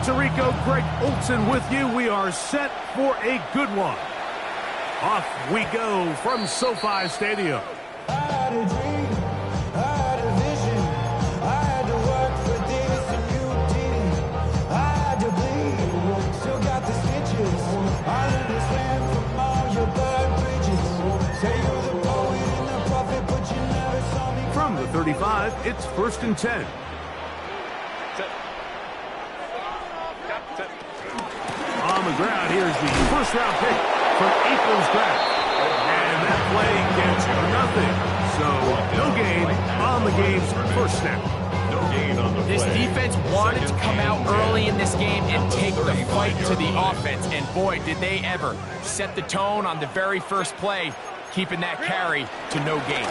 Tirico, Greg Olson with you. We are set for a good one. Off we go from SoFi Stadium. I had a dream, I had a vision, I had to work for this and you didn't. I had to bleed, still got the stitches. I learned to swim from all your bad bridges. Say you're the poet and the prophet, but you never saw me. From the 35, it's 1st and 10. On the ground, here's the first-round pick from April's draft. And that play gets nothing. So, no gain on the game's first snap. No gain on the play. This defense wanted to come out early in this game and take the fight to the offense. And boy, did they ever set the tone on the very first play, keeping that carry to no gain.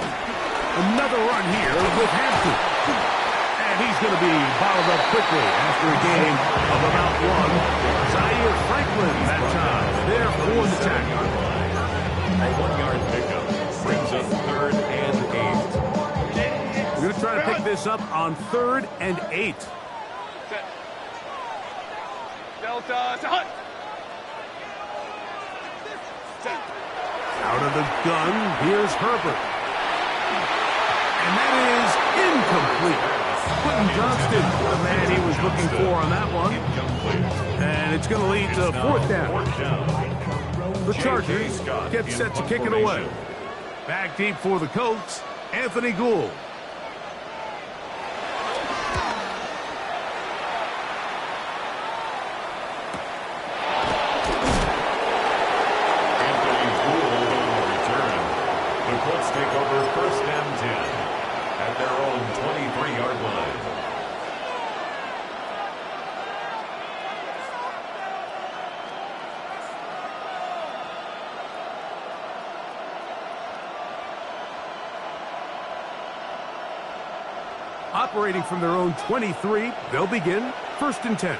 Another run here with Hampton. And he's going to be bottled up quickly after a game of about one. Zaire Franklin that time. There for the tackle. A 1-yard pickup brings up 3rd and 8. We're going to try to pick this up on 3rd and 8. Set. Delta to Hunt. Set. Out of the gun, here's Herbert. And that is incomplete. Quentin Johnston, the man he was looking for on that one. And it's going to lead to 4th down. The Chargers get set to kick it away. Back deep for the Colts, Anthony Gould. Anthony Gould on the return. The Colts take over 1st and 10 at their own 23-yard line. Operating from their own 23, they'll begin 1st and 10.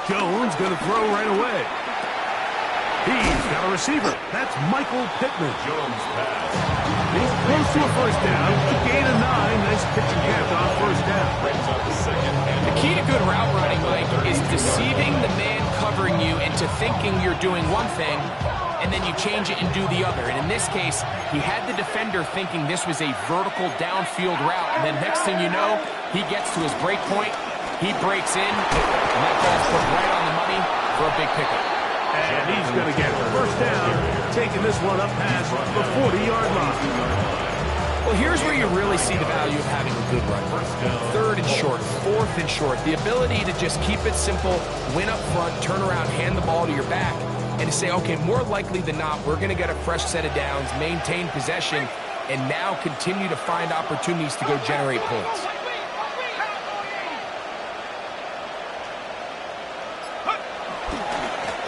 Jones going to throw right away. He's got a receiver. That's Michael Pittman. Jones pass. He's close to a 1st down. A gain of 9. Nice pitch and catch on 1st down. Brings up the 2nd and The key to good route running, Mike, is deceiving the man covering you into thinking you're doing one thing, and then you change it and do the other. And in this case, he had the defender thinking this was a vertical downfield route, and then next thing you know, he gets to his break point, he breaks in, and that ball's put right on the money for a big pickup. And he's going to get 1st down, taking this one up past the 40-yard line. Well, here's where you really see the value of having a good run. 3rd and short, 4th and short. The ability to just keep it simple, win up front, turn around, hand the ball to your back, and to say, okay, more likely than not, we're going to get a fresh set of downs, maintain possession, and now continue to find opportunities to go generate points.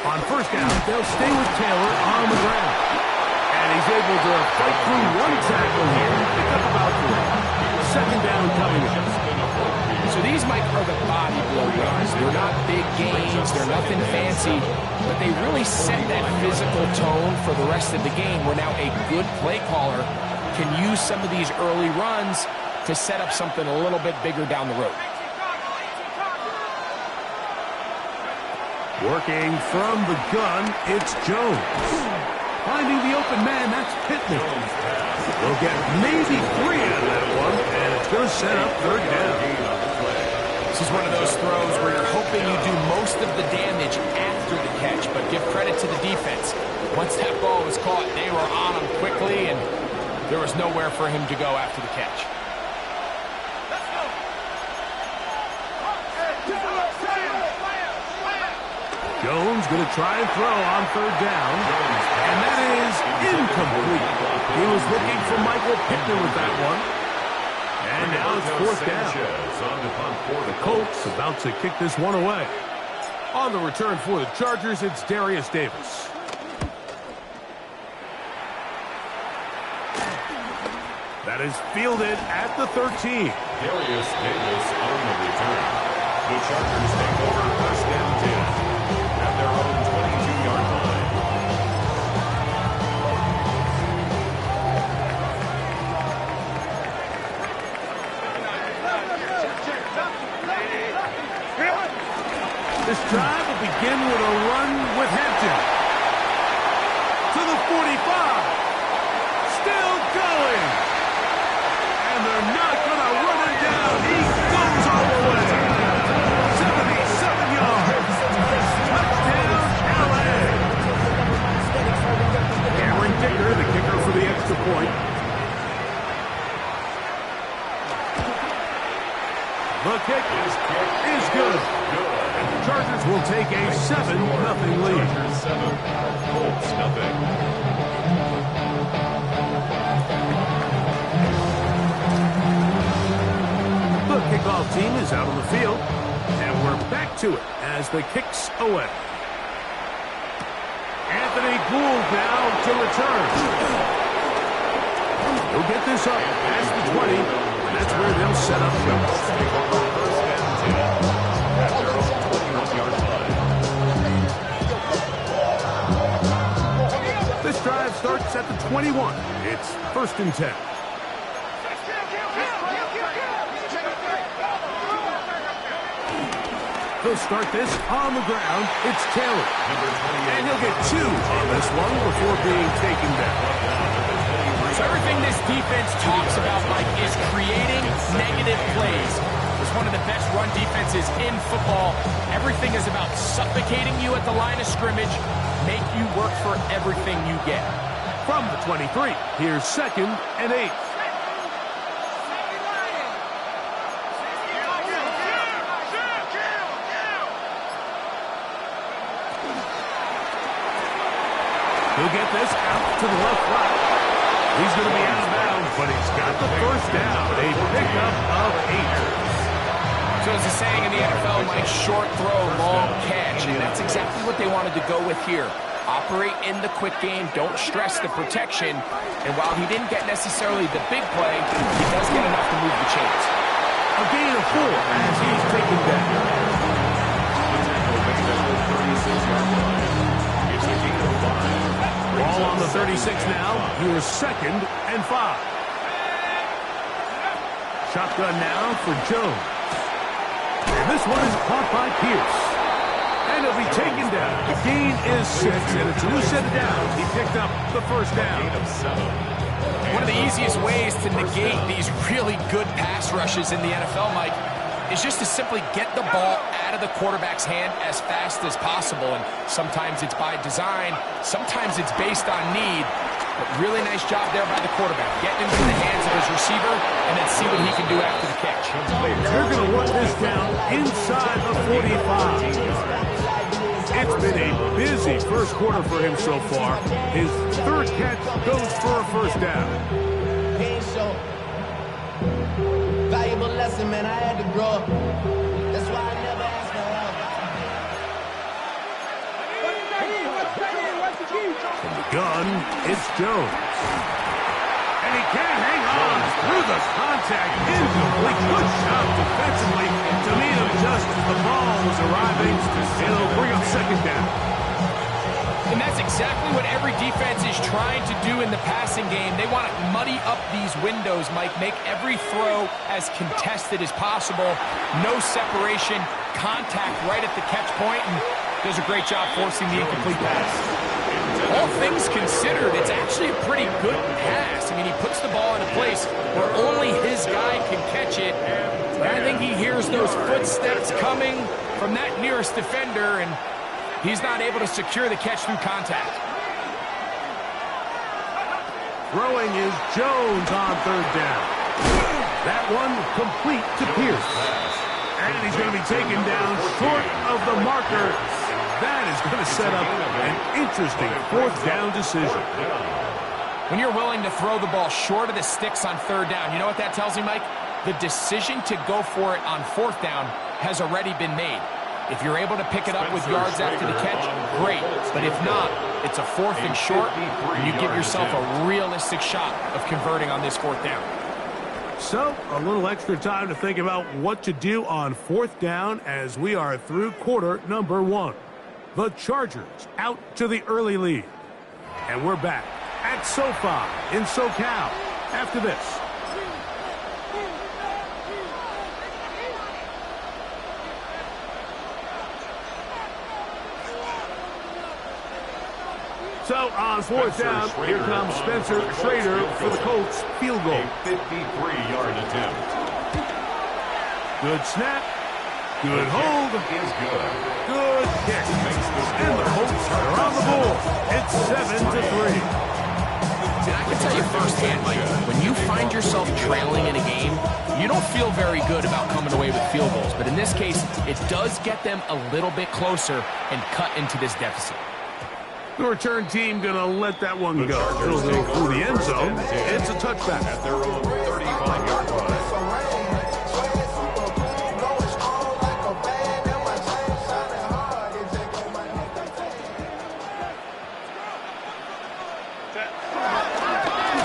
On 1st down, they'll stay with Taylor on the ground. And he's able to fight through one tackle here, pick up about 3. 2nd down coming up. So these, Mike, are the body blow runs. They're not big gains, they're nothing fancy, but they really set that physical tone for the rest of the game, where now a good play caller can use some of these early runs to set up something a little bit bigger down the road. Working from the gun, it's Jones. Finding the open man, that's Pittman. They'll get maybe 3 out of that one, and it's going to set up 3rd down. This is one of those throws where you're hoping you do most of the damage after the catch, but give credit to the defense. Once that ball was caught, they were on him quickly, and there was nowhere for him to go after the catch. Jones going to try and throw on 3rd down, and that is incomplete. He was looking for Michael Pittman with that one. And now it's 4th down. The Colts about to kick this one away. On the return for the Chargers, it's Darius Davis. That is fielded at the 13. Darius Davis on the return. The Chargers take over 1st and 10 at their own 22-yard line. kick is good. And the Chargers will take a 7-0 lead. Chargers 7, Colts nothing. The kickoff team is out on the field, and we're back to it as the kick's away. Anthony Gould now to return. He'll get this up past the 20, and that's where they'll set up shop. Take over first and 10 at their own 21-yard line. This drive starts at the 21. It's first and 10. He'll start this on the ground. It's Taylor. And he'll get 2 on this one before being taken down. So everything this defense talks about, Mike, is creating negative plays. It's one of the best run defenses in football. Everything is about suffocating you at the line of scrimmage, make you work for everything you get. From the 23, here's 2nd and 8. He'll get this out to the left flat. He's going to be out of bounds, but he's got the first down. A pickup of 8. So as the saying in the NFL, Mike, short throw, long catch. And that's exactly what they wanted to go with here. Operate in the quick game. Don't stress the protection. And while he didn't get necessarily the big play, he does get enough to move the chains. A gain of 4 as he's taken down. The tackle makes that 36-yard line. It's a gain of 5. Ball on the 36 now. Here's 2nd and 5. Shotgun now for Jones. And this one is caught by Pierce. And he'll be taken down. The gain is 6, and it's a new set of downs. He picked up the first down. Gain of 7. One of the easiest ways to negate these really good pass rushes in the NFL, Mike, is just to simply get the ball out of the quarterback's hand as fast as possible. And sometimes it's by design, sometimes it's based on need. But really nice job there by the quarterback, getting into the hands of his receiver and then see what he can do after the catch. They're going to work this down inside the 45. It's been a busy first quarter for him so far. His 3rd catch goes for a first down. Valuable lesson, man. I had to grow up. That's why I never asked for help. From the gun, it's Jones. And he can't hang on through the contact. Incomplete. Good shot defensively to meet him just as the ball was arriving. It'll bring up 2nd down. And that's exactly what every defense is trying to do in the passing game. They want to muddy up these windows, Mike, make every throw as contested as possible. No separation, contact right at the catch point, and does a great job forcing the incomplete pass. All things considered, it's actually a pretty good pass. I mean, he puts the ball in a place where only his guy can catch it. But I think he hears those footsteps coming from that nearest defender, and he's not able to secure the catch through contact. Throwing is Jones on 3rd down. That one complete to Pierce. And he's going to be taken down short of the marker. That is going to set up an interesting 4th down decision. When you're willing to throw the ball short of the sticks on 3rd down, you know what that tells me, Mike? The decision to go for it on 4th down has already been made. If you're able to pick it up with yards after the catch, great. But if not, it's a 4th and short, and you give yourself a realistic shot of converting on this 4th down. So, a little extra time to think about what to do on 4th down as we are through quarter number 1. The Chargers out to the early lead. And we're back at SoFi in SoCal after this. So on 4th down, here comes Spencer Schrader for the Colts field goal. A 53-yard attempt. Good snap. Good hold. Is good. Good kick. And the Colts are on the board. It's 7-3. And I can tell you firsthand, Mike, when you find yourself trailing in a game, you don't feel very good about coming away with field goals. But in this case, it does get them a little bit closer and cut into this deficit. The return team going to let that one go. It'll go through the end zone. It's a touchback. At their own 35-yard line.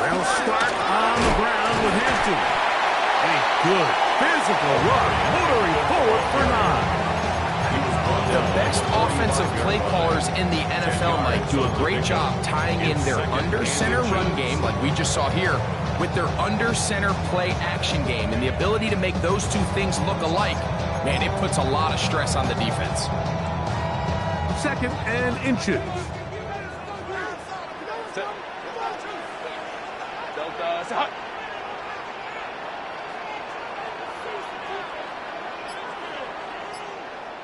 They'll start on the ground with Hampton. A good physical run, motoring forward for 9. The best offensive play callers in the NFL, Mike, do a great job tying in their under-center run game, like we just saw here, with their under-center play action game. And the ability to make those two things look alike, man, it puts a lot of stress on the defense. 2nd and inches. Delta, set.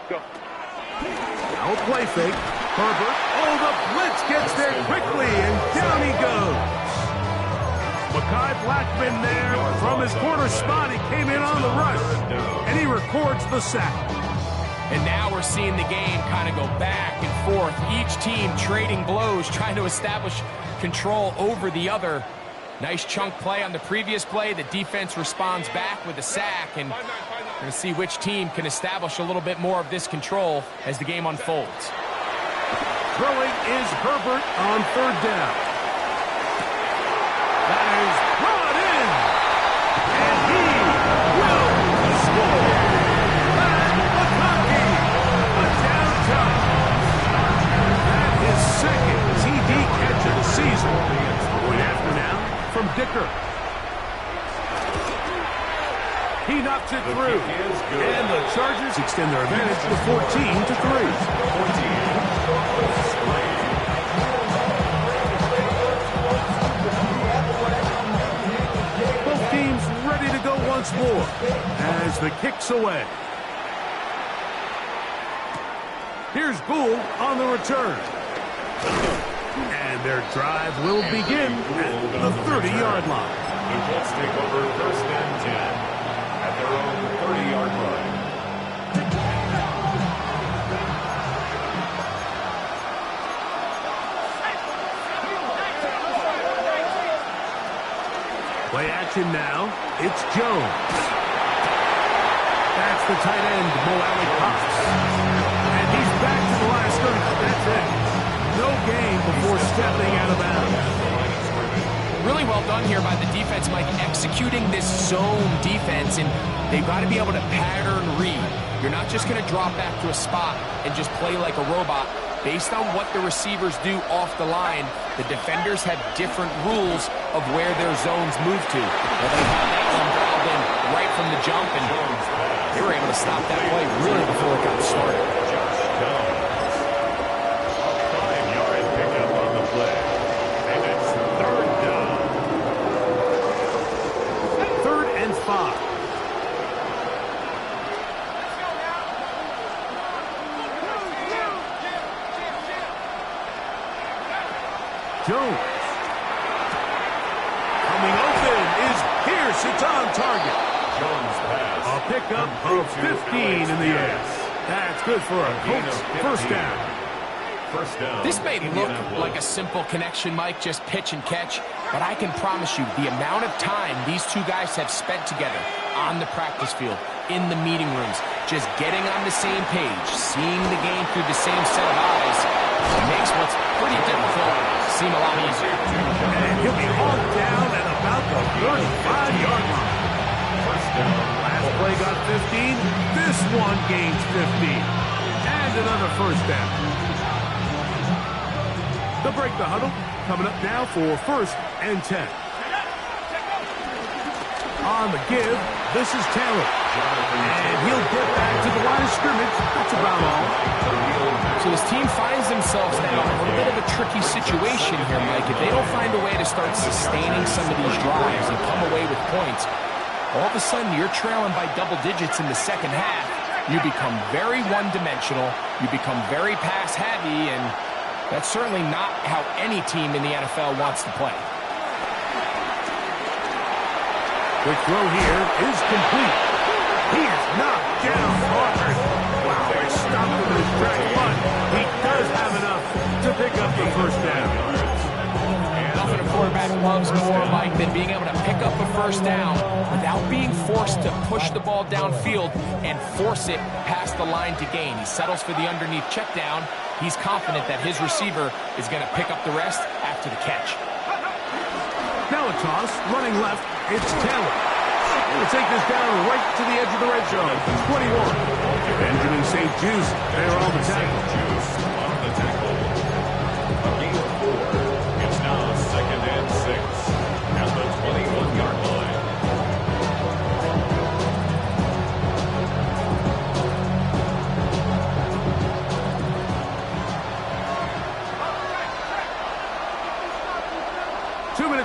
Go. Now a play fake. Herbert. Oh, the blitz gets there quickly, and down he goes. Mekhi Blackman there from his corner spot. He came in on the rush, and he records the sack. And now we're seeing the game kind of go back and forth. Each team trading blows, trying to establish control over the other. Nice chunk play on the previous play. The defense responds back with a sack, and we're going to see which team can establish a little bit more of this control as the game unfolds. Throwing is Herbert on 3rd down. That is brought in, and he will score. Pat McConkey, a downtown. That is 2nd TD catch of the season. Point after now from Dicker. He knocks it through, and the Chargers extend their advantage to 14-3. Both teams ready to go once more as the kick's away. Here's Gould on the return. And their drive will begin at the 30-yard line. The Colts take over 1st and 10 at their own 30-yard line. Play action now. It's Jones. That's the tight end, Mo Alley-Cox. And he's back to the line of scrimmage. That's it. No gain before stepping out of bounds. Really well done here by the defense, Mike, executing this zone defense, and they've got to be able to pattern read. You're not just going to drop back to a spot and just play like a robot. Based on what the receivers do off the line, the defenders have different rules of where their zones move to. Well, they had that one dialed in right from the jump, and they were able to stop that play really before it got started. 5-yard pickup on the play. And it's 3rd down. 3rd and 5. Jones. Coming open is Pierce. It's on target. Jones pass. A pickup of 15 in the air. That's good for a Colts first down. First down. This may look like a simple connection, Mike, just pitch and catch, but I can promise you the amount of time these two guys have spent together on the practice field, in the meeting rooms, just getting on the same page, seeing the game through the same set of eyes, makes what's pretty difficult seem a lot easier. And he'll be hauled down at about the 35-yard line. First down. Last play got 15. This one gains 15. And another first down. They'll break the huddle. Coming up now for 1st and 10. On the give, this is Taylor. And he'll get back to the line of scrimmage. That's about all. So this team finds themselves now in a little bit of a tricky situation here, Mike. If they don't find a way to start sustaining some of these drives and come away with points, all of a sudden you're trailing by double digits in the second half. You become very one-dimensional. You become very pass-heavy, and that's certainly not how any team in the NFL wants to play. Quick throw here is complete. He is knocked down hard. Wow, they stopped him in his track, but he does have enough to pick up the first down. Nothing a quarterback loves more, Mike, than being able to pick up a first down without being forced to push the ball downfield and force it past the line to gain. He settles for the underneath check down. He's confident that his receiver is going to pick up the rest after the catch. Now a toss, running left, it's Taylor. He'll take this down right to the edge of the red zone. 21. Benjamin St. Juice there on the tackle. Juice on the tackle. A gain of 4. It's now 2nd and 6 at the 21-yard line.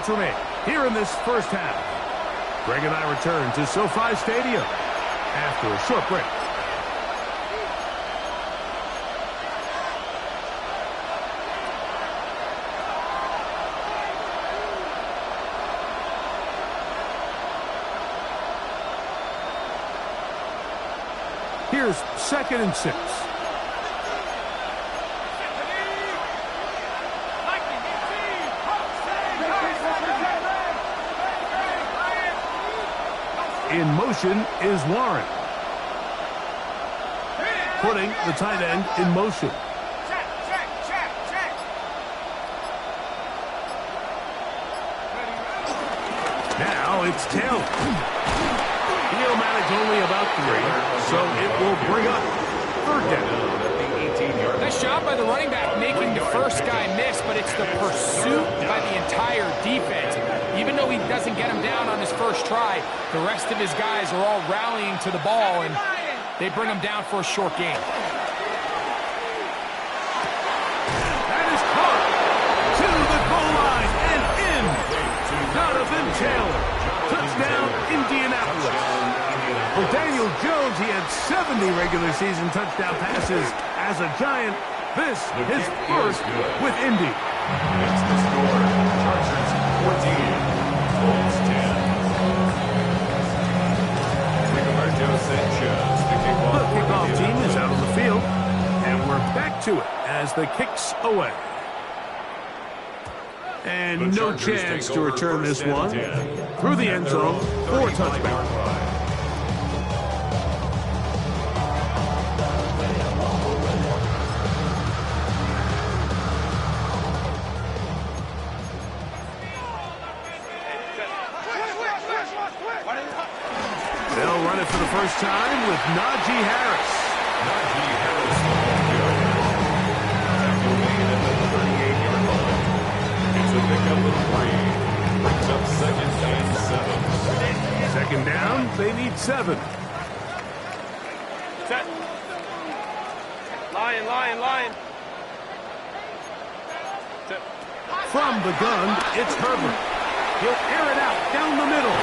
Remain here in this first half. Greg and I return to SoFi Stadium after a short break. Here's 2nd and 6. In motion is Warren. Putting the tight end in motion. Now it's Taylor. He'll manage only about 3, so it will bring up 3rd down. Nice job by the running back making the first guy miss, but it's the pursuit by the entire defense. Even though he doesn't get him down on his first try, the rest of his guys are all rallying to the ball, and they bring him down for a short gain. That is caught to the goal line and in. Donovan Taylor. Touchdown, Indianapolis. For Daniel Jones, he had 70 regular season touchdown passes as a Giant. This his first with Indy. It's the score. Chargers 14, Colts 10. Rigoberto Sanchez, the kickoff team is out on the field, and we're back to it as the kick's away. And no chance to return this one. Through the end zone for a touchdown. They'll run it for the first time with Najee Harris. Najee Harris, the ball carrier. Tackle made at the 38-yard line. It's a pickup of 3. Brings up 2nd and 7. 2nd down, they need 7. Set. Lion. Set. From the gun, it's Herbert. He'll air it out down the middle.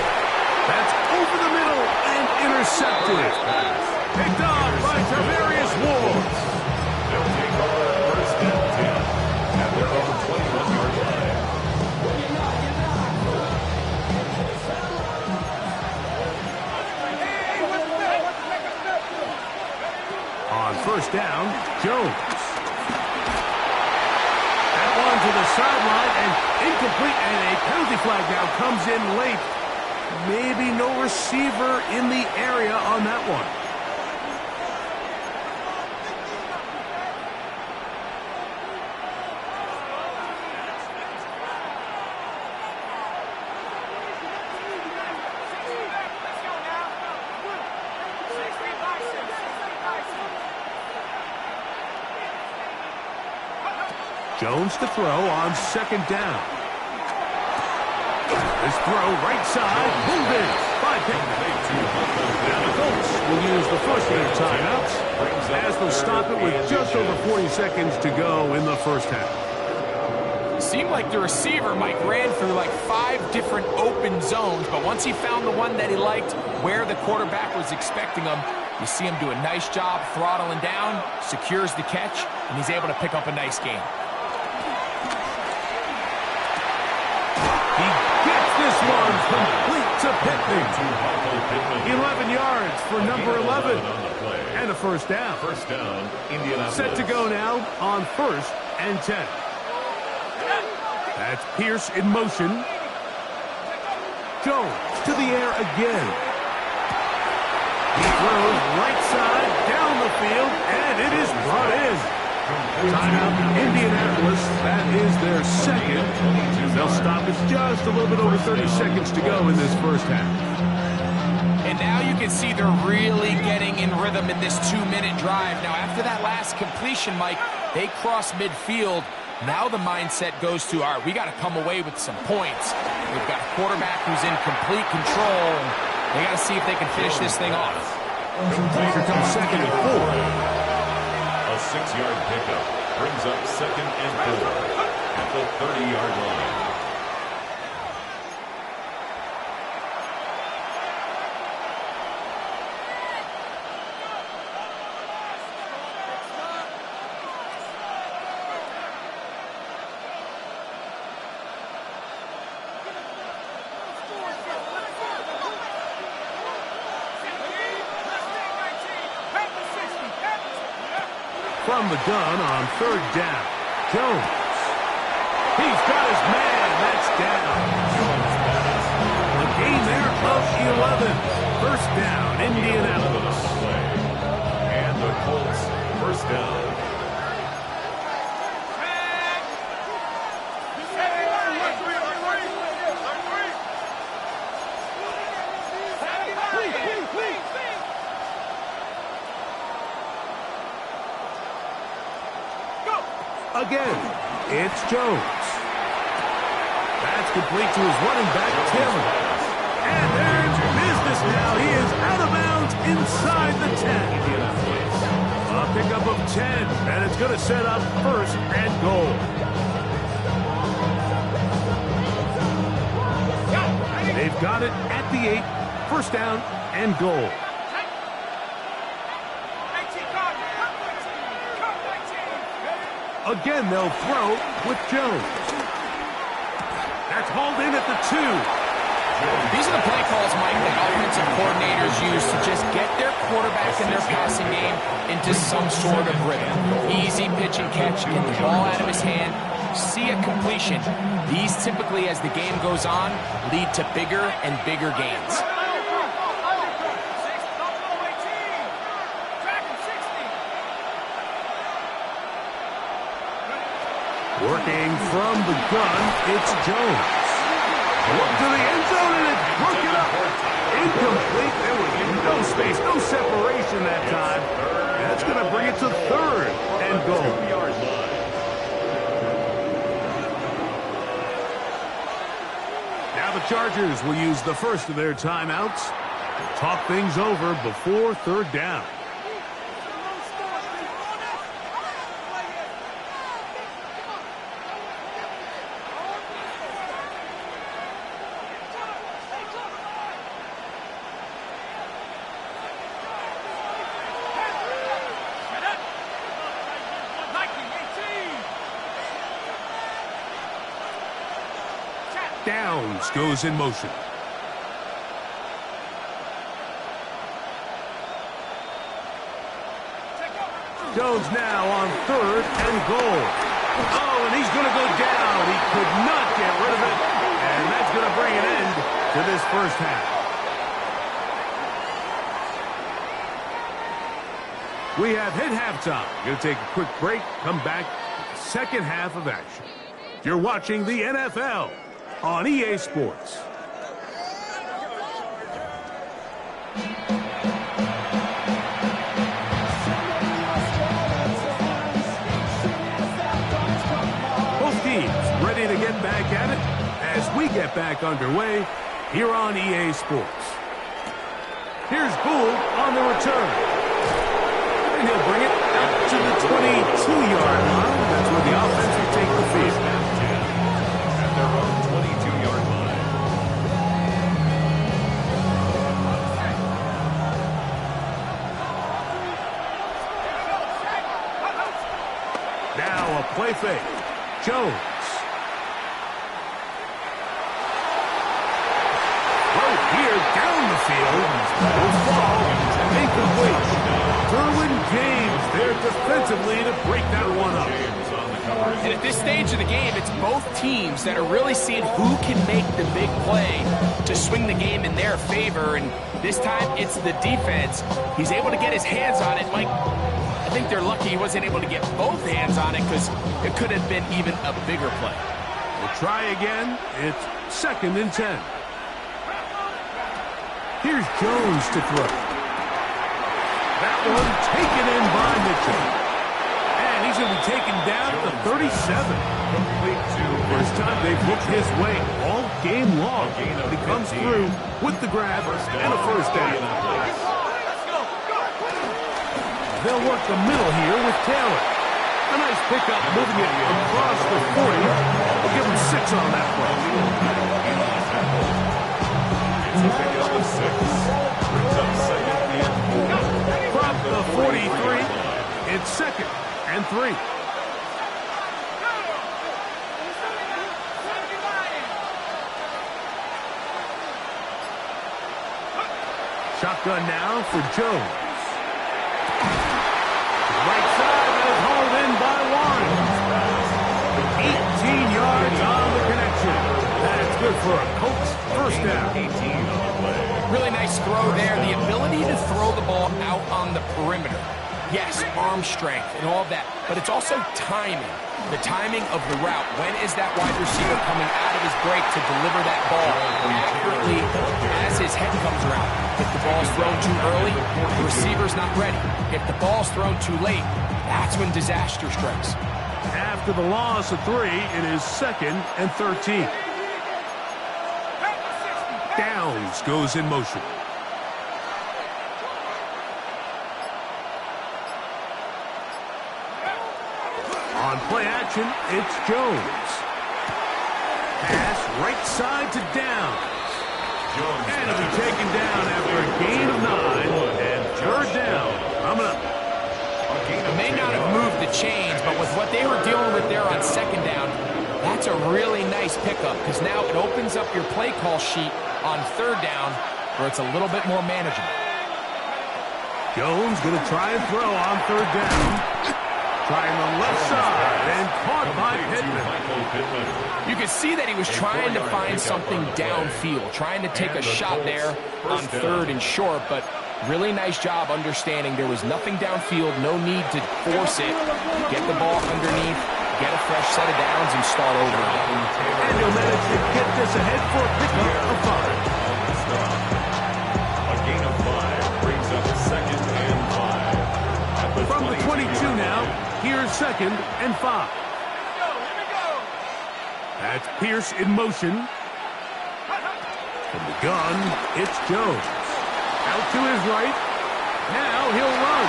That's over the middle and intercepted. Picked off by Tavarius Ward. They'll take over 1st and 10 at their own 21-yard line. On 1st down, Jones. That one to the sideline and incomplete, and a penalty flag now comes in late. Maybe no receiver in the area on that one. Jones to throw on 2nd down. This throw right side, pulled in by Pittman. Now the Colts will use the first of their timeouts as they'll stop it with just over 40 seconds to go in the first half. It seemed like the receiver, Mike, ran through like 5 different open zones, but once he found the one that he liked, where the quarterback was expecting him, you see him do a nice job throttling down, secures the catch, and he's able to pick up a nice gain. He gets this one complete to Pittman. 11 yards for number 11. On the play. And a first down. First down, Indianapolis. Set to go now on 1st and 10. That's Pierce in motion. Jones to the air again. He throws right side down the field, and it is brought in. Timeout, Indianapolis. That is their second. They'll stop it just a little bit over 30 seconds to go in this first half. And now you can see they're really getting in rhythm in this 2-minute drive. Now, after that last completion, Mike, they cross midfield. Now the mindset goes to, all right, we got to come away with some points. We've got a quarterback who's in complete control. They got to see if they can finish this thing off. Here comes 2nd and 4. A 6-yard pickup brings up 2nd and 4 at the 30-yard line. From the gun on 3rd down. Jones. He's got his man. That's down. A gain there of 11. First down, Indianapolis. And the Colts, first down. Again, it's Jones. That's complete to his running back, Tim. And there's business now. He is out of bounds inside the 10. A pickup of 10, and it's going to set up 1st and goal. They've got it at the 8, 1st down and goal. Again, they'll throw with Jones. That's hauled in at the 2. These are the play calls, Mike, that offensive coordinators use to just get their quarterback and their passing game into some sort of rhythm. Easy pitch and catch, get the ball out of his hand, see a completion. These typically, as the game goes on, lead to bigger and bigger gains. Working from the gun, it's Jones. Look to the end zone, and it's broken up. Incomplete. There was no space, no separation that time. That's going to bring it to 3rd and goal. Now the Chargers will use the first of their timeouts to talk things over before 3rd down. Downs goes in motion. Jones now on 3rd and goal. Oh, and he's going to go down. He could not get rid of it. And that's going to bring an end to this first half. We have hit halftime. Going to take a quick break. Come back with the second half of action. You're watching the NFL on EA Sports. Both teams ready to get back at it as we get back underway here on EA Sports. Here's Gould on the return. And he'll bring it out to the 22-yard line. That's where the offense will take the field. At their own 22-yard line. Now a play fake. Jones. Oh, here field. Will fall. Incomplete. Derwin James there defensively to break that one up. And at this stage of the game, it's both teams that are really seeing who can make the big play to swing the game in their favor. And this time, it's the defense. He's able to get his hands on it. Mike, I think they're lucky he wasn't able to get both hands on it because it could have been even a bigger play. We'll try again. It's 2nd and 10. Here's Jones to throw. That one taken in by Mitchell. And he's going to be taken down to 37. First time they've looked his way all game long. But he comes through with the grab and a first down. They'll work the middle here with Taylor. A nice pickup moving it across the 40. We'll give him 6 on that one. It's a pickup of 6. Brings up 2nd and 4. From the 43, it's 2nd and 3. Shotgun now for Jones. Right side, and it's hauled in by Warren. 18 yards on the connection. That's good for a Colts first down. 18 on the play. Really nice throw there. The ability to throw the ball out on the perimeter. Yes, arm strength and all of that, but it's also timing. The timing of the route. When is that wide receiver coming out of his break to deliver that ball accurately as his head comes around? If the ball's thrown too early, the receiver's not ready. If the ball's thrown too late, that's when disaster strikes. After the loss of 3, it is 2nd and 13. Downs goes in motion. On play action, it's Jones. Pass right side to Downs. And it'll be taken down after a gain of 9. And 3rd down. Coming up. It may not have moved the chains, but with what they were dealing with there on 2nd down, that's a really nice pickup because now it opens up your play call sheet on 3rd down where it's a little bit more manageable. Jones going to try and throw on 3rd down. Trying the left side and caught by Pittman. You could see that he was trying to find something downfield, trying to take a shot there on 3rd and short, but really nice job understanding there was nothing downfield, no need to force it. Get the ball underneath, get a fresh set of downs, and start over. And he'll manage to get this ahead for a pickup of 5. A gain of 5 brings up 2nd and 5. From the 22 now, here's 2nd and 5. That's Pierce in motion. From the gun, it's Jones. Out to his right. Now he'll run.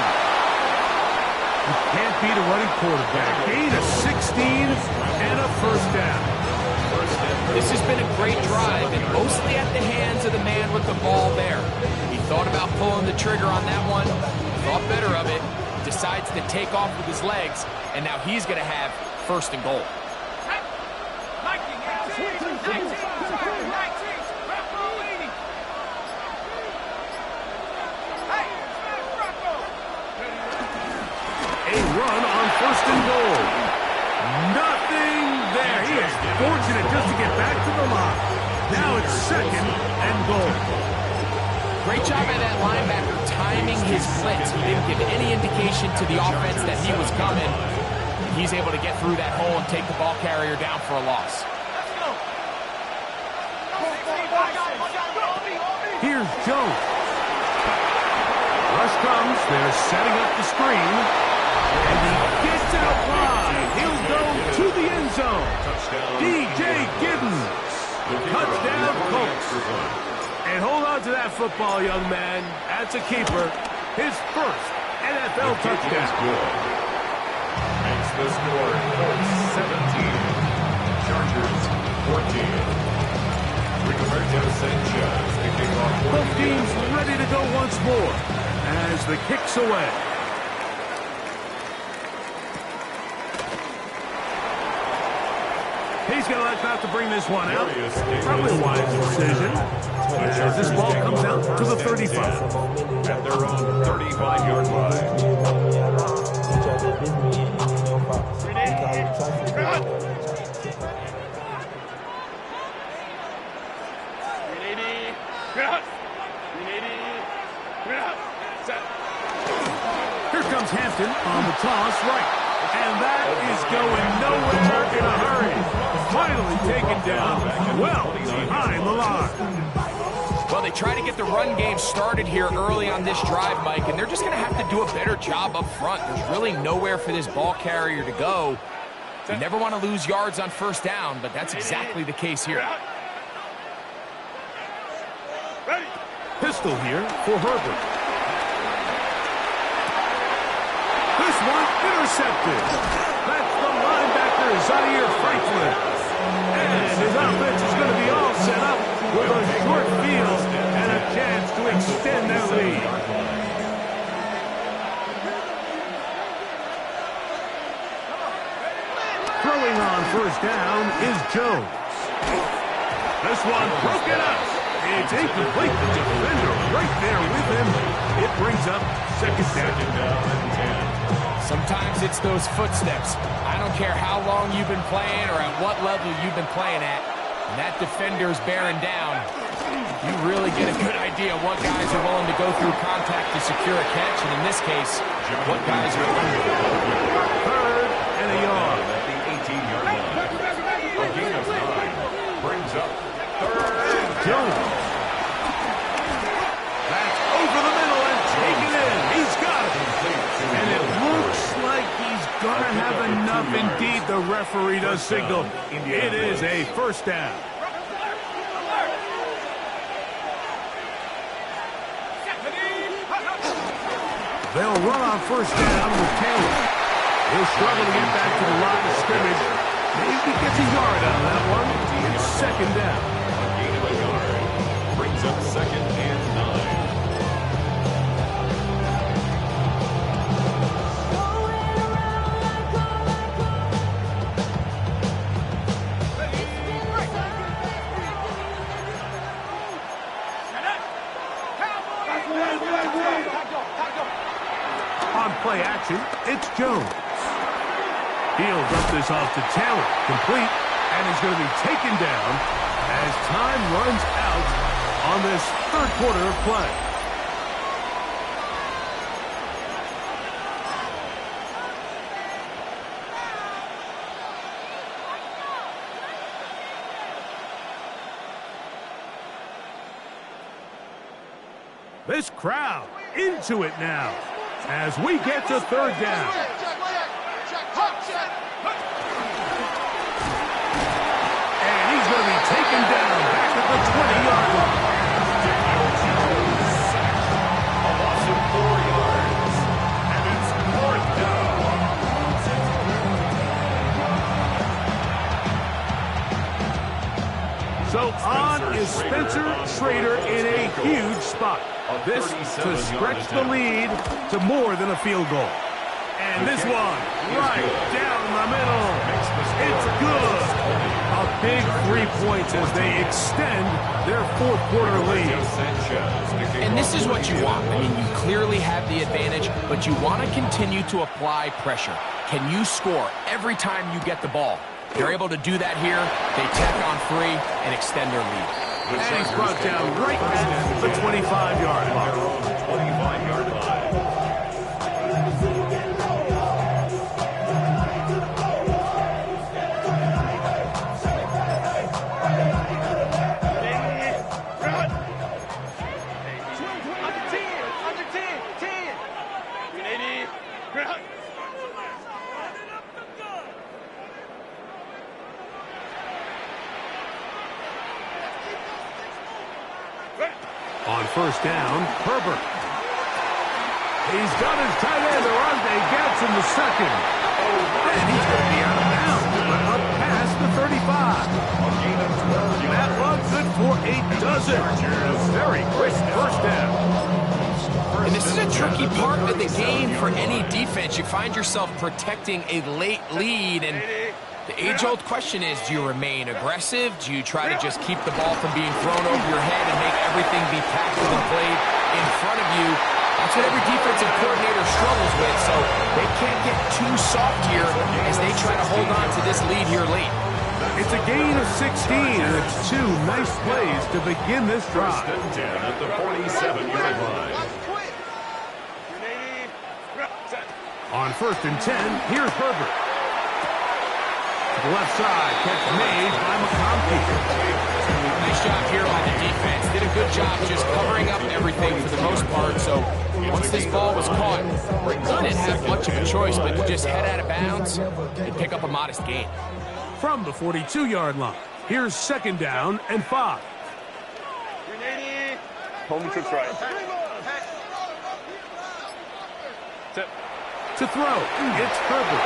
You can't beat a running quarterback. Gain of 16 and a first down. This has been a great drive, and mostly at the hands of the man with the ball there. He thought about pulling the trigger on that one, thought better of it, decides to take off with his legs, and now he's going to have 1st and goal. A run on 1st and goal. Nothing there. He is fortunate just to get back to the line. Now it's 2nd and goal. Great job by that linebacker timing his blitz. He didn't give any indication to the offense that he was coming. He's able to get through that hole and take the ball carrier down for a loss. Here's Jones. Rush comes. They're setting up the screen. And he gets out wide. He'll go to the end zone. DJ Giddens. Touchdown, Colts. And hold on to that football, young man. That's a keeper. His first NFL touchdown. Makes the score Colts 17. Chargers 14. Rigoberto Sanchez to kick off. Both teams ready to go once more as the kick's away. He's going to elect not to bring this one out. Probably a wise decision. As this ball comes out to the 35. At their own 35-yard line. Here comes Hampton on the toss right. And that is going nowhere in a hurry. Finally taken down well behind the line. Well, they try to get the run game started here early on this drive, Mike, and they're just going to have to do a better job up front. There's really nowhere for this ball carrier to go. You never want to lose yards on first down, but that's exactly the case here. Pistol here for Herbert. This one intercepted. That's the linebacker, Zaire Franklin. And his offense is going to be all set up with a short field and a chance to extend their lead. Throwing on first down is Jones. This one broken up. It's incomplete. The defender right there with him. It brings up second down and 10. Sometimes it's those footsteps. I don't care how long you've been playing or at what level you've been playing at. When that defender's bearing down, you really get a good idea of what guys are willing to go through contact to secure a catch, and in this case, what guys are under the ball. Third and a yard. At the 18-yard line. A gain of 9 brings up third. Jones. That's over the middle and taken in. He's got it. And it looks like he's going to have enough. Indeed, the referee does signal. It is a first down. They'll run on first down with Taylor. He'll struggle to get back to the line of scrimmage. Maybe gets a yard out of that one. It's second down. A gain of a yard brings up second and 9. On play action, it's Jones. He'll dump this off to Taylor. Complete. And he's going to be taken down as time runs out on this third quarter of play. This crowd into it now as we get to third down. And he's going to be taken down back at the 20-yard line. A loss of 4 yards. And it's fourth down. So on is Spencer Schrader in a huge spot. This to stretch the lead to more than a field goal. And this one right down the middle. It's good. A big 3 points as they extend their fourth quarter lead. And this is what you want. I mean, you clearly have the advantage, but you want to continue to apply pressure. Can you score every time you get the ball? They're able to do that here. They tack on 3 and extend their lead. And he's brought down right at the 25-yard line. 25-yard line. On first down, Herbert. He's got his tight end around. They gets in the second. And he's going to be out of bounds, but up past the 35. That one's good for a dozen. A very quick first down. And this is a tricky part of the game for any defense. You find yourself protecting a late lead, and The age-old question is, do you remain aggressive? Do you try to just keep the ball from being thrown over your head and make everything be tackled and played in front of you? That's what every defensive coordinator struggles with, so they can't get too soft here as they try to hold on to this lead here late. It's a gain of 16, and it's 2 nice plays to begin this drive. First and 10 at the 47-yard line. On first and 10, here's Herbert. To the left side, catch made by McConkey. Nice job here by the defense. Did a good job just covering up everything for the most part. So once this ball was caught, they didn't have much of a choice but to just head out of bounds and pick up a modest gain. From the 42-yard line, here's second down and 5. Home tricks right. To throw, it's Herbert.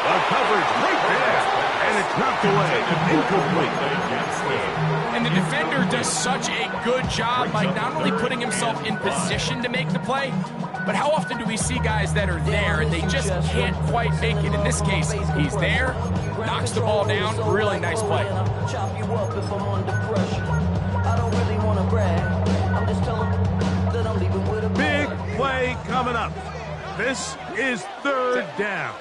The coverage right there, and it's knocked away. Incomplete. And the defender does such a good job by not only putting himself in position to make the play, but how often do we see guys that are there and they just can't quite make it? In this case, he's there, knocks the ball down. Really nice play. Chop you up if I'm under pressure. I don't really want to brag. I'm just telling that I'm leaving with a Big play coming up. This is third down.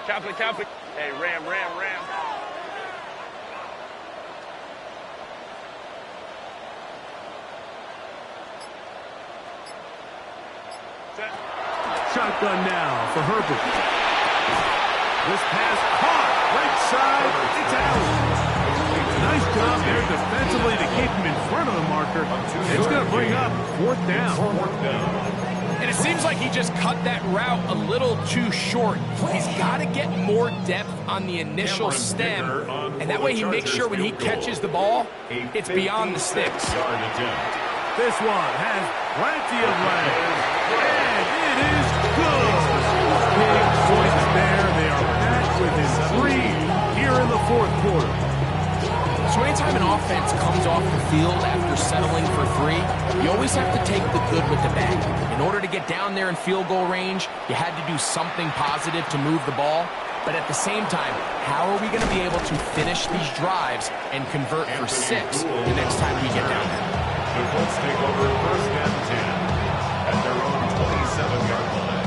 Cap it. Hey, ram. Shotgun now for Herbert. This pass caught. Right side. It's out. Nice job there defensively to keep him in front of the marker. It's going to bring up fourth down. And it seems like he just cut that route a little too short. He's got to get more depth on the initial stem, and that way he makes sure when he catches the ball, it's beyond the sticks. This one has plenty of legs, and it is good. Big points there. They are back within 3 here in the fourth quarter. So anytime an offense comes off the field after settling for 3, you always have to take the good with the bad. In order to get down there in field goal range, you had to do something positive to move the ball. But at the same time, how are we going to be able to finish these drives and convert for 6 the next time we get down there? The Colts take over first and 10 at their own 27-yard line.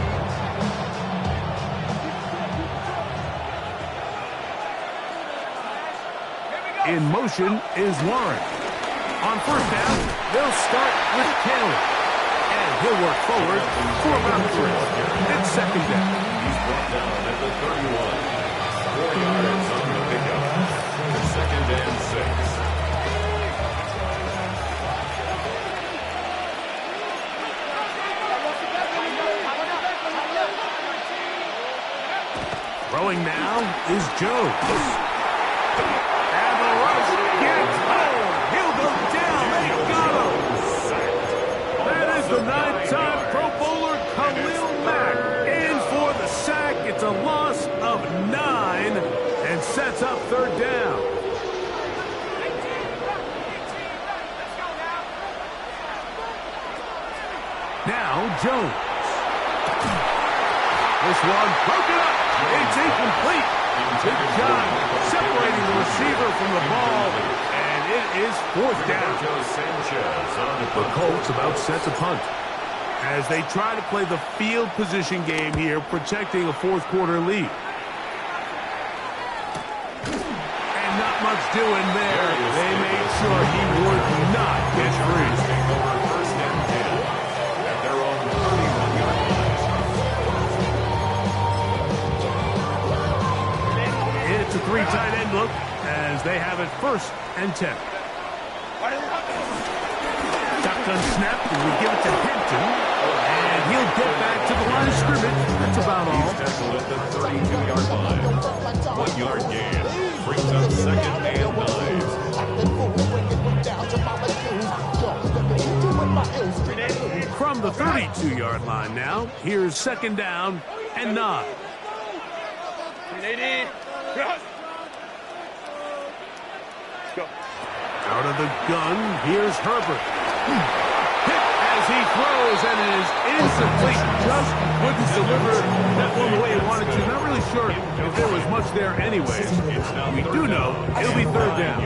In motion is Warren. On first down, they'll start with Taylor. And he'll work forward for about 3. It's second down. He's brought down at the 31. 4 yards on the pickup. Second and 6. Throwing now is Jones. And the rush gets home. He'll go down. They got him. That is the 9-time Pro Bowler Khalil Mack in for the sack. It's a loss of 9 and sets up third down. Now Jones. This one broken up. It's incomplete. Good job separating the receiver from the ball, and it is fourth down. The Colts about set to punt as they try to play the field position game here, protecting a fourth quarter lead. And not much doing there. They made sure he would not get free. It's a 3 tight end look as they have it first and 10. Shotgun snap, and we give it to Hinton, and he'll get back to the line of scrimmage. That's about all. He's tackled at the 32-yard line. 1 yard gain. Brings up second and 9. From the 32-yard line now, here's second down and 9. Out of the gun, here's Herbert. Hit as he throws, and it is incomplete. Just couldn't deliver that one the way he wanted to. Not really sure if there was much there anyways. We do know it'll be third down.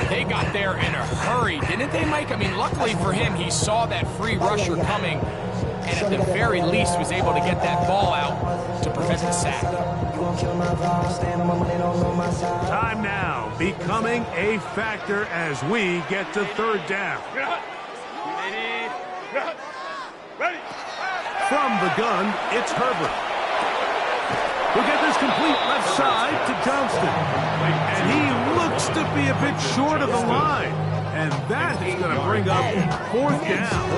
They got there in a hurry, didn't they, Mike? I mean, luckily for him, he saw that free rusher coming, and at the very least was able to get that ball out to prevent the sack. Time now becoming a factor as we get to third down. From the gun, it's Herbert. We'll get this complete left side to Johnston. And he looks to be a bit short of the line. And that is going to bring up fourth down.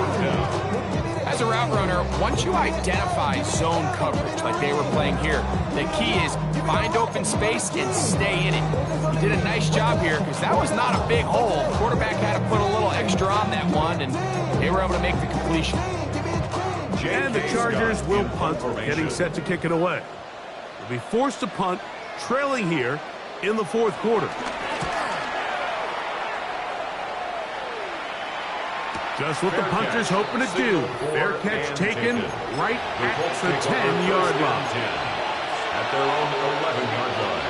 As a route runner, once you identify zone coverage like they were playing here, the key is find open space and stay in it. He did a nice job here because that was not a big hole. The quarterback had to put a little extra on that one, and they were able to make the completion. And the Chargers will punt, getting set to kick it away. They'll be forced to punt, trailing here in the fourth quarter. Just what the punter's hoping to do. Fair catch taken right at the 10-yard line. At their own 11-yard line.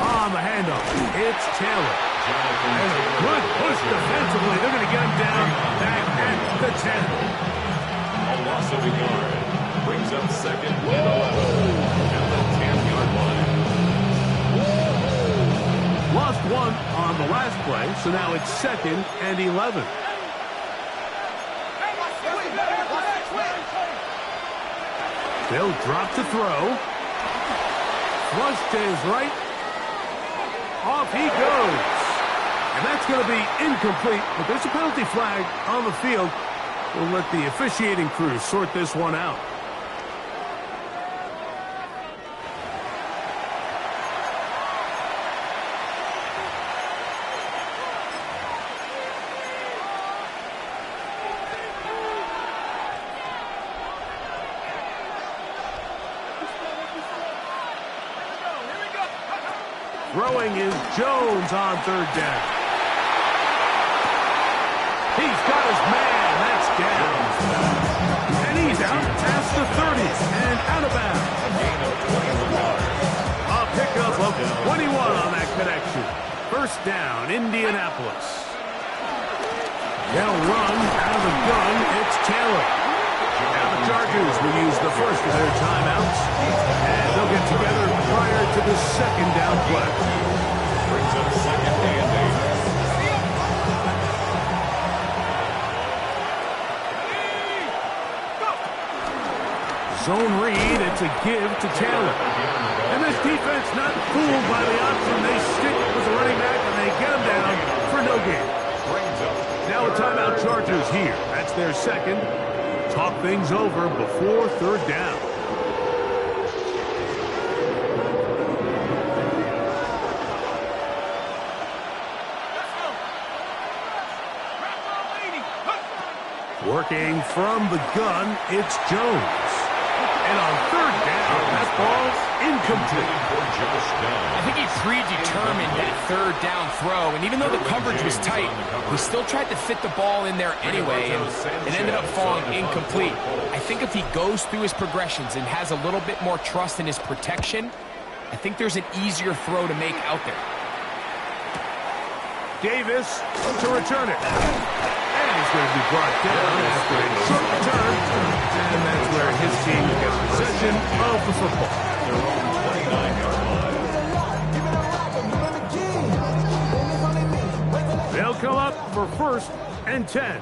On the handoff, it's Taylor. And good push defensively. They're going to get him down back at the 10. A loss of a yard. Brings up second and 11 at the 10-yard line. Lost one on the last play, so now it's second and 11. They'll drop to throw. Flush to his right. Off he goes. And that's going to be incomplete, but there's a penalty flag on the field. We'll let the officiating crew sort this one out. Throwing is Jones on third down. He's got his man. That's down. And he's out past the 30 and out of bounds. A pickup of 21 on that connection. First down, Indianapolis. They'll run out of the gun. It's Taylor. Now the Chargers will use the first of their timeouts. And they'll get together prior to the second down play. Brings up second and 8. Zone read, it's a give to Taylor. And this defense not fooled by the option. They stick with the running back and they get him down for no gain. Now a timeout Chargers here. That's their second. Talk things over before third down. Working from the gun, it's Jones. And on third down, that ball's incomplete. I think he predetermined that third down throw, and even though the coverage was tight, he still tried to fit the ball in there anyway, and it ended up falling incomplete. I think if he goes through his progressions and has a little bit more trust in his protection, I think there's an easier throw to make out there. Davis to return it. And he's going to be brought down after a short return. And that's where his team gets possession of the football. Their own 29-yard line. They'll come up for first and 10.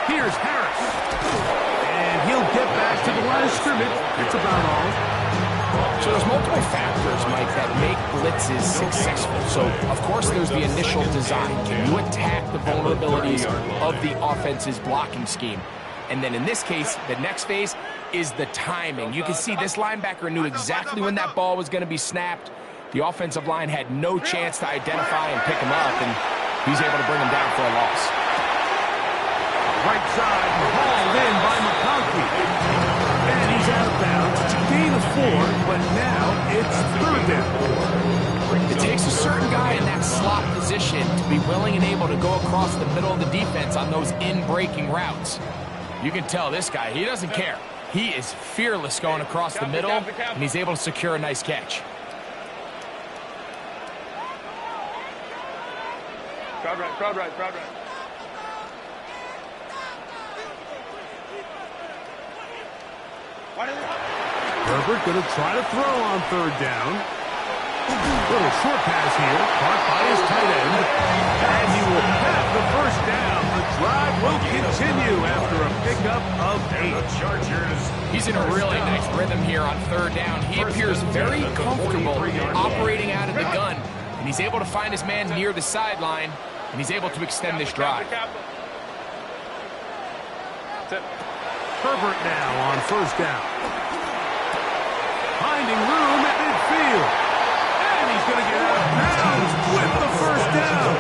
Here's Harris. And he'll get back to the line of scrimmage. It's about all. So there's multiple factors, Mike, that make blitzes successful. So, of course, there's the initial design. Can you attack the vulnerabilities of the offense's blocking scheme? And then in this case, the next phase is the timing. You can see this linebacker knew exactly when that ball was going to be snapped. The offensive line had no chance to identify and pick him up, and he's able to bring him down for a loss. Right side, hauled in by McConkey. but now it's third down. It takes a certain guy in that slot position to be willing and able to go across the middle of the defense on those in-breaking routes. You can tell this guy, he doesn't care. He is fearless going across the middle, and he's able to secure a nice catch. Crowd right, crowd right, crowd right. Herbert going to try to throw on third down. Little short pass here, caught by his tight end. And he will have the first down. The drive will continue after a pickup of 8. Chargers. He's in a really nice rhythm here on third down. He appears very comfortable operating out of the gun. And he's able to find his man near the sideline. And he's able to extend this drive. Herbert now on first down. Finding room at midfield. And he's going to get out of bounds with the first down.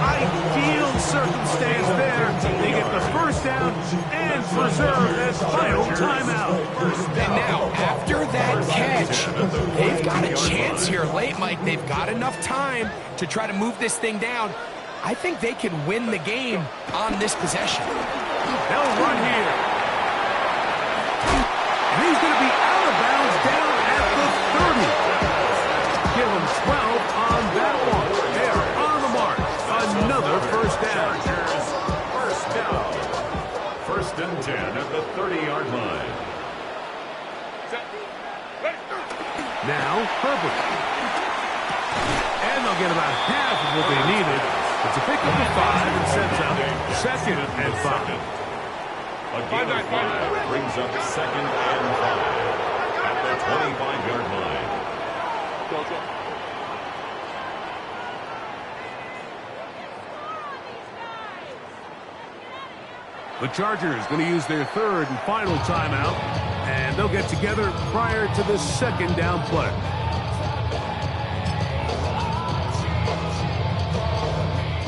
Ideal circumstance there. They get the first down and preserve that final timeout. And now, after that catch, they've got a chance here late, Mike. They've got enough time to try to move this thing down. I think they can win the game on this possession. They'll run here. And he's going to be out of bounds down at the 30. Give him 12 on that one. They're on the mark. Another first down. First down. First and 10 at the 30-yard line. Now, Herbert. And they'll get about half of what they needed. It's a pickup of 5 and sets up second and 5. A gain of 5 brings up second and 5 at the 25-yard line. The Chargers going to use their third and final timeout, and they'll get together prior to the second down play.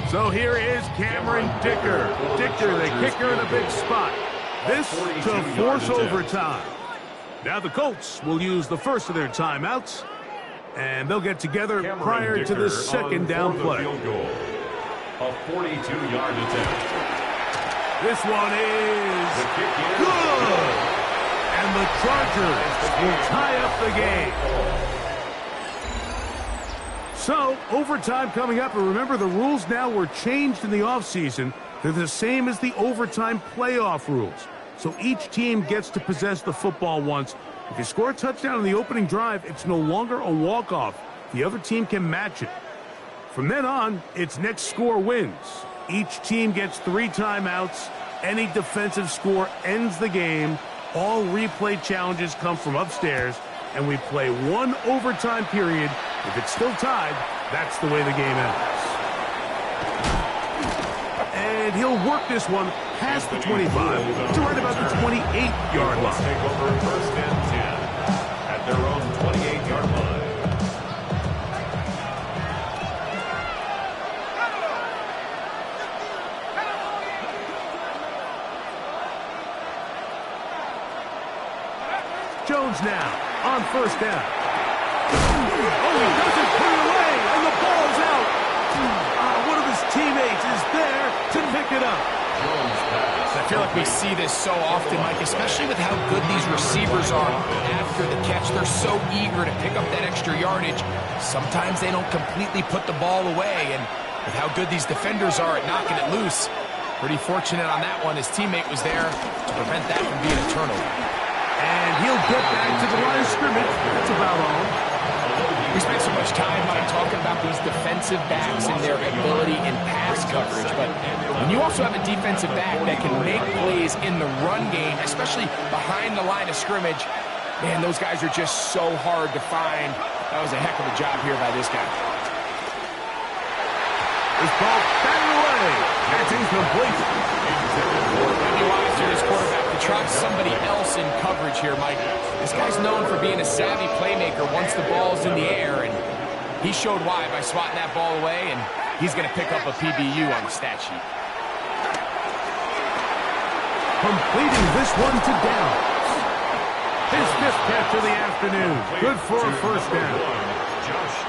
So here is Cameron Dicker. Dicker, the kicker in a big spot. This to force overtime. Now the Colts will use the first of their timeouts, and they'll get together prior to the second down play. A 42-yard attempt. This one is good. And the Chargers will tie up the game. So, overtime coming up, and remember the rules now were changed in the offseason. They're the same as the overtime playoff rules. So each team gets to possess the football once. If you score a touchdown on the opening drive, it's no longer a walk-off. The other team can match it. From then on, it's next score wins. Each team gets 3 timeouts. Any defensive score ends the game. All replay challenges come from upstairs, and we play 1 overtime period. If it's still tied, that's the way the game ends. And he'll work this one past the 25 to right about the 28-yard line. Take over first and 10 at their own 28-yard line. Jones now on first down. Oh, he doesn't put it away, and the ball's out. One of his teammates is there to pick it up. I feel like we see this so often, Mike, especially with how good these receivers are after the catch. They're so eager to pick up that extra yardage. Sometimes they don't completely put the ball away, and with how good these defenders are at knocking it loose, pretty fortunate on that one. His teammate was there to prevent that from being a turnover. And he'll get back to the line of scrimmage. That's about all. We spent so much time, Mike, talking about these defensive backs and their ability in pass coverage, but when you also have a defensive back that can make plays in the run game, especially behind the line of scrimmage, man, those guys are just so hard to find. That was a heck of a job here by this guy. This ball batted away. That's incomplete. Maybe wise to this quarterback to try somebody else in coverage here, Mike. This guy's known for being a savvy playmaker once the ball's in the air, and he showed why by swatting that ball away, and he's going to pick up a PBU on the stat sheet. Completing this one to down. His fifth catch of the afternoon. Good for a first down.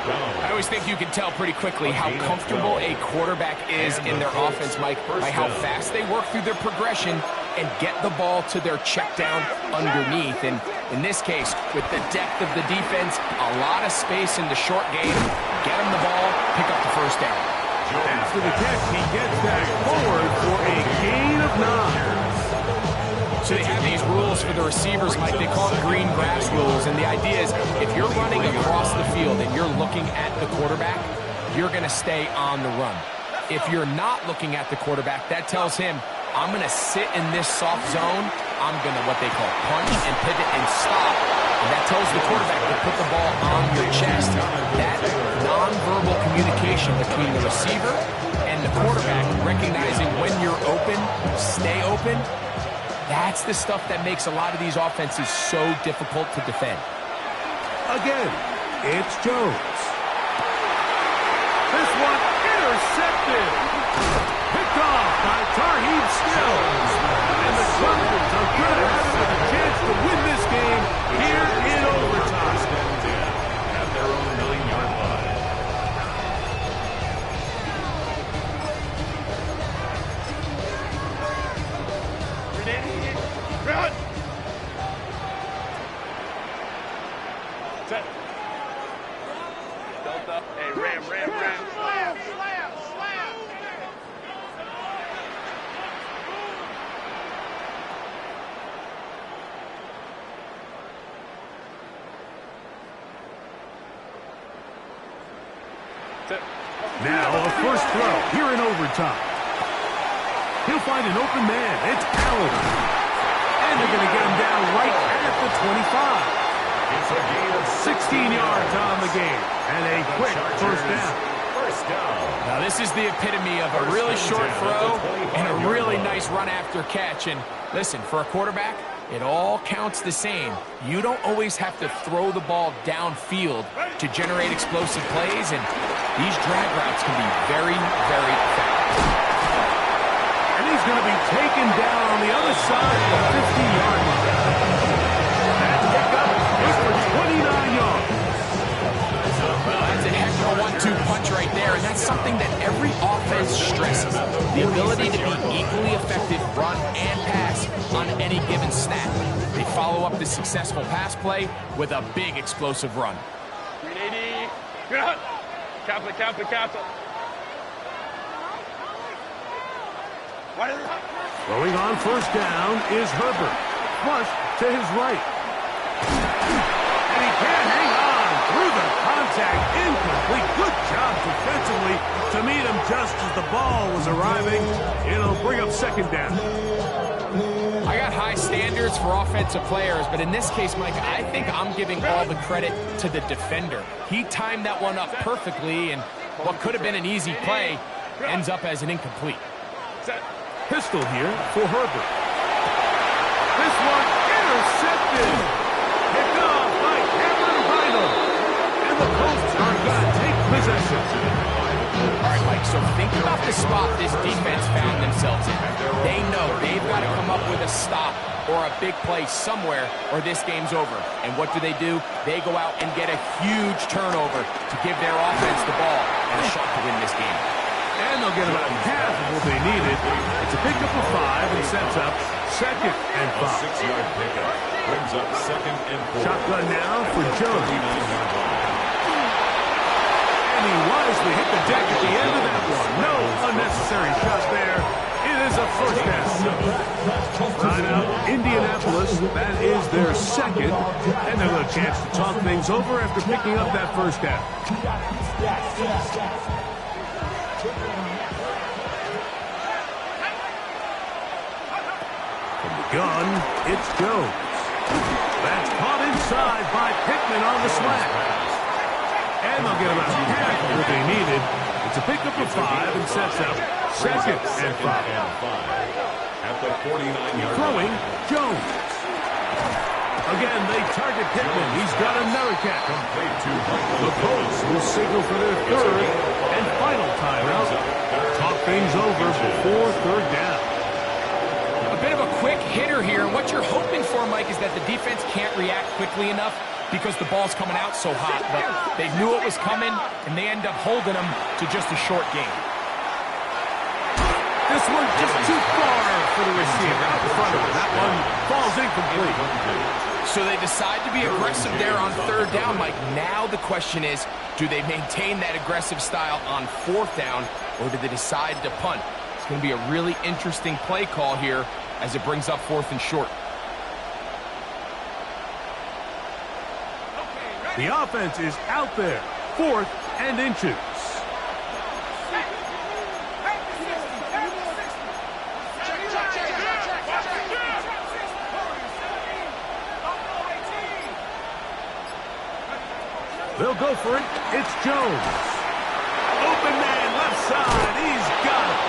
I always think you can tell pretty quickly how comfortable a quarterback is in their offense, Mike, by how fast they work through their progression and get the ball to their check down underneath. And in this case, with the depth of the defense, a lot of space in the short game, get him the ball, pick up the first down. After the catch, he gets back forward for a gain of 9. So they have these rules for the receivers, Mike. They call it green grass rules. And the idea is if you're running across the field and you're looking at the quarterback, you're going to stay on the run. If you're not looking at the quarterback, that tells him, I'm going to sit in this soft zone. I'm going to what they call punch and pivot and stop. And that tells the quarterback to put the ball on your chest. That nonverbal communication between the receiver and the quarterback, recognizing when you're open, stay open, that's the stuff that makes a lot of these offenses so difficult to defend. Again, it's Jones. This one intercepted. Picked off by Tarheeb Stills. And the Chargers are good at having a chance to win this game here in overtime. At their own 9-yard line. Run! Set. Delta. Hey, ram. Slam! Set. Now a first throw here in overtime. He'll find an open man. It's Allen. And they're going to get him down right at the 25. It's a gain of 16 yards on the game. And a quick first down. First down. Now, this is the epitome of a really short throw and a really nice run after catch. And listen, for a quarterback, it all counts the same. You don't always have to throw the ball downfield to generate explosive plays, and these drag routes can be very, very effective. And he's going to be taken down on the other side of the 50-yard line. That pickup is for 29 yards. Well, that's a heck of a 1-2 punch right there, and that's something that every offense stresses. The ability to be equally effective run and pass on any given snap. They follow up the successful pass play with a big explosive run. 380. Run! Capital. Throwing on first down is Herbert. Flush to his right. And he can't hang on through the contact. Incomplete. Good job defensively to meet him just as the ball was arriving. It'll bring up second down. I got high standards for offensive players, but in this case, Mike, I think I'm giving all the credit to the defender. He timed that one up perfectly, and what could have been an easy play ends up as an incomplete. Pistol here for Herbert. This one intercepted. Picked off by Cameron Vinyl. And the Colts are going to take possession. All right, Mike, so think about the spot this defense found themselves in. They know they've got to come up with a stop or a big play somewhere or this game's over. And what do? They go out and get a huge turnover to give their offense the ball and a shot to win this game. And they'll get about half of what they needed. It's a pickup of 5 and sets up second and 5. 6-yard pickup brings up second and 4. Shotgun now for Jones. 39-yard line. And he wisely hit the deck at the end of that one. No unnecessary shot there. It is a first down. Timeout, Indianapolis. That is their second. And they'll have a chance to talk things over after picking up that first down. From the gun, it's Jones. That's caught inside by Pittman on the slant. And they'll get about half of what they needed. It's a pickup of 5 and sets up second and 5. At the 49-yard Throwing, line. Jones. Again, they target Pittman. He's got another catch. Complete to The Colts will signal for their third and final timeout. Talk things over before third down. A bit of a quick hitter here. What you're hoping for, Mike, is that the defense can't react quickly enough because the ball's coming out so hot. But they knew it was coming, and they end up holding them to just a short game. This one just too far for the receiver out in front of him. That one falls incomplete. So they decide to be aggressive there on third down, Mike. Now the question is, do they maintain that aggressive style on fourth down, or do they decide to punt? It's going to be a really interesting play call here as it brings up fourth and short. The offense is out there, 4th and inches. They'll go for it. It's Jones. Open man, left side. He's got it.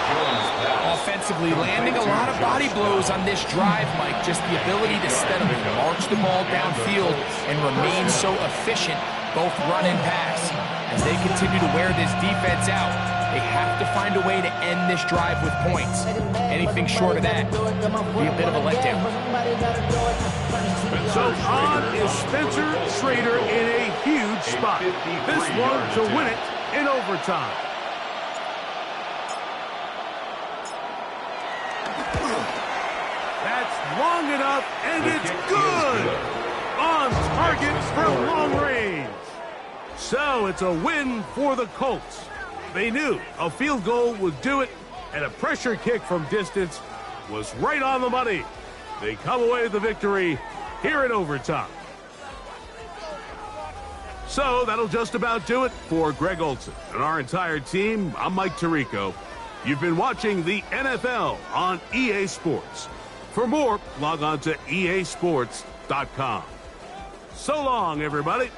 Offensively, landing a lot of body blows on this drive, Mike. Just the ability to steadily march the ball downfield and remain so efficient, both run and pass. As they continue to wear this defense out, they have to find a way to end this drive with points. Anything short of that would be a bit of a letdown. So on is Spencer Schrader in a huge spot. This one to win it in overtime. That's long enough, and it's good! On target from long range. So it's a win for the Colts. They knew a field goal would do it, and a pressure kick from distance was right on the money. They come away with the victory here in overtime. So that'll just about do it for Greg Olsen and our entire team. I'm Mike Tirico. You've been watching the NFL on EA Sports. For more, log on to easports.com. So long, everybody.